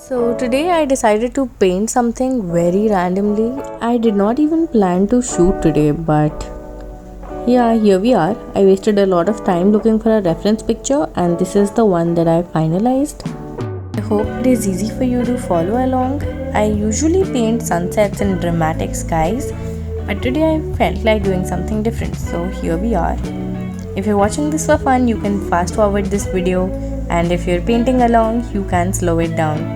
So today I decided to paint something very randomly. I did not even plan to shoot today, but yeah, here we are. I wasted a lot of time looking for a reference picture and this is the one that I finalized. I hope it is easy for you to follow along. I usually paint sunsets and dramatic skies, but today I felt like doing something different, so here we are. If you're watching this for fun, you can fast forward this video, and if you're painting along, you can slow it down.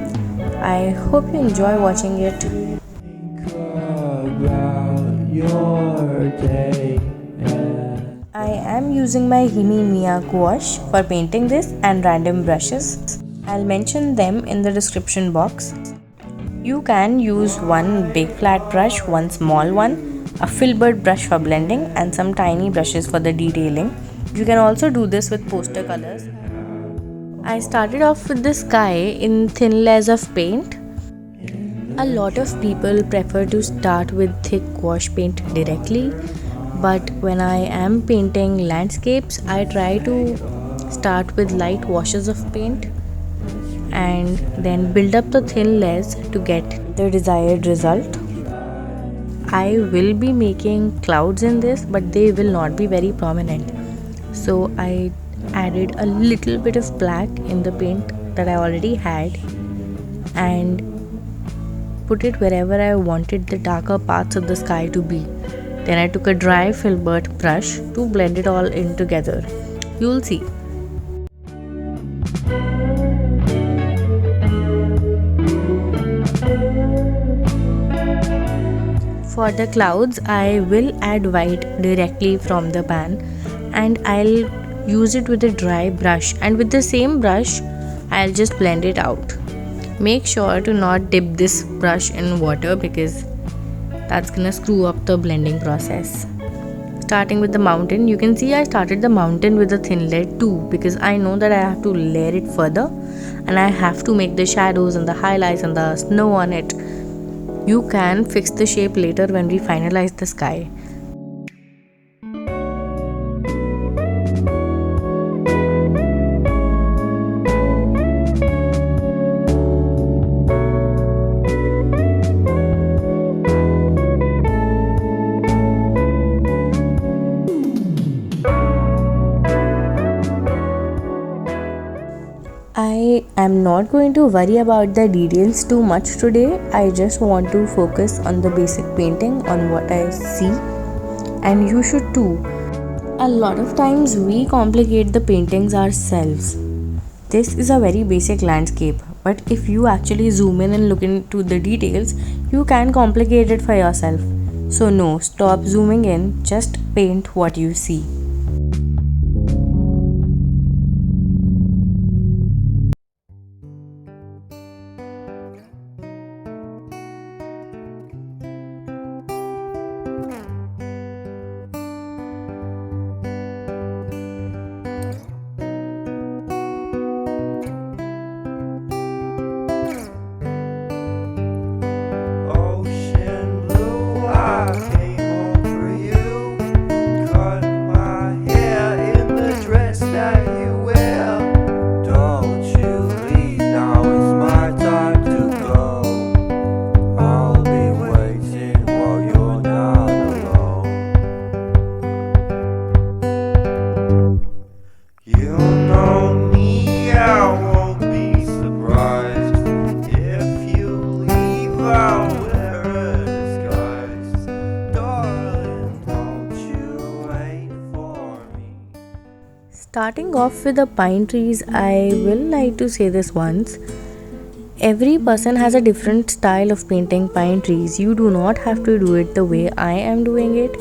I hope you enjoy watching it. I am using my Himi Miya Gouache for painting this and random brushes. I'll mention them in the description box. You can use one big flat brush, one small one, a filbert brush for blending, and some tiny brushes for the detailing. You can also do this with poster colors. I started off with the sky in thin layers of paint. A lot of people prefer to start with thick gouache paint directly, but when I am painting landscapes, I try to start with light washes of paint and then build up the thin layers to get the desired result. I will be making clouds in this, but they will not be very prominent. So I added a little bit of black in the paint that I already had and put it wherever I wanted the darker parts of the sky to be. Then I took a dry filbert brush to blend it all in together. You'll see. For the clouds, I will add white directly from the pan and I'll use it with a dry brush, and with the same brush I'll just blend it out. Make sure to not dip this brush in water because that's gonna screw up the blending process. Starting with the mountain, you can see I started the mountain with a thin layer too because I know that I have to layer it further and I have to make the shadows and the highlights and the snow on it. You can fix the shape later when we finalize the sky. I am not going to worry about the details too much today. I just want to focus on the basic painting, on what I see, and you should too. A lot of times we complicate the paintings ourselves. This is a very basic landscape, but if you actually zoom in and look into the details, you can complicate it for yourself. So no, stop zooming in, just paint what you see. Starting off with the pine trees, I will like to say this once. Every person has a different style of painting pine trees. You do not have to do it the way I am doing it.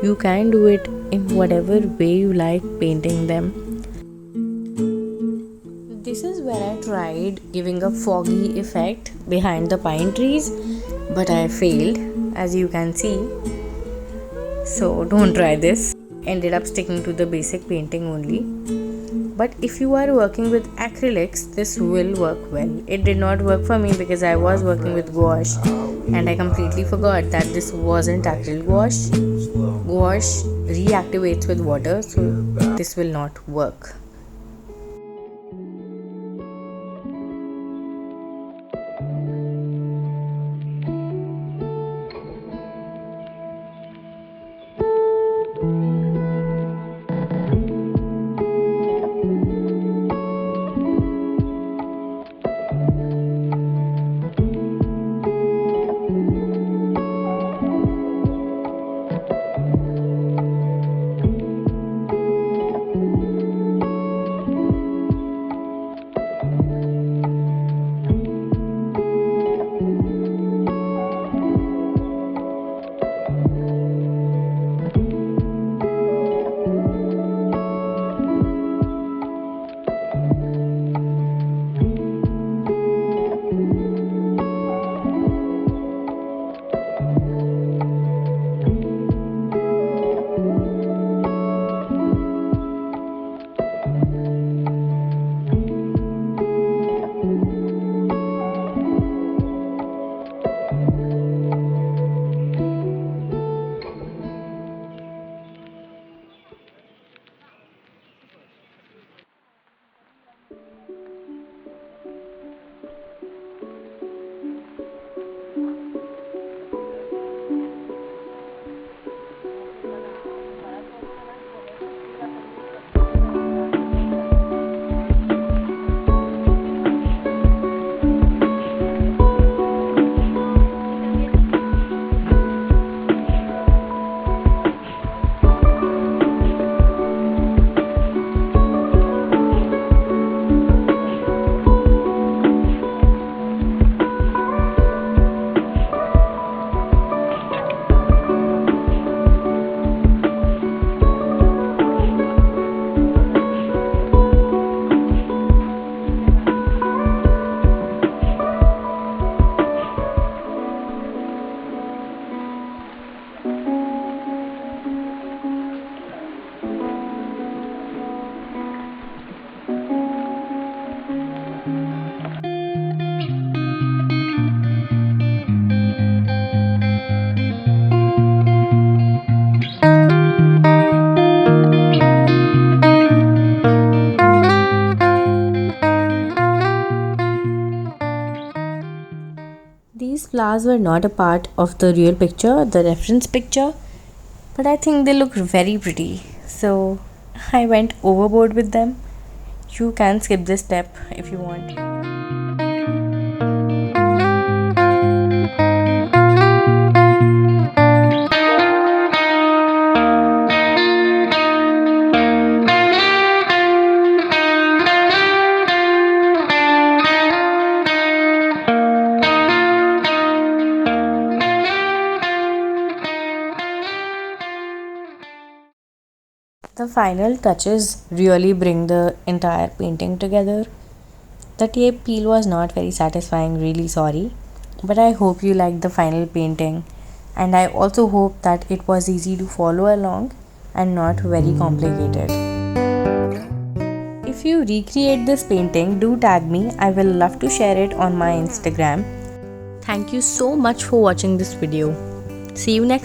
You can do it in whatever way you like painting them. This is where I tried giving a foggy effect behind the pine trees, but I failed, as you can see. So don't try this. Ended up sticking to the basic painting only. But if you are working with acrylics, this will work well. It did not work for me because I was working with gouache and I completely forgot that this wasn't actual gouache. Gouache reactivates with water, so this will not work. flowers were not a part of the real picture, the reference picture, but I think they look very pretty. So I went overboard with them. You can skip this step if you want. The final touches really bring the entire painting together. The tape peel was not very satisfying, really sorry. But I hope you liked the final painting, and I also hope that it was easy to follow along and not very complicated. If you recreate this painting, do tag me. I will love to share it on my Instagram. Thank you so much for watching this video. See you next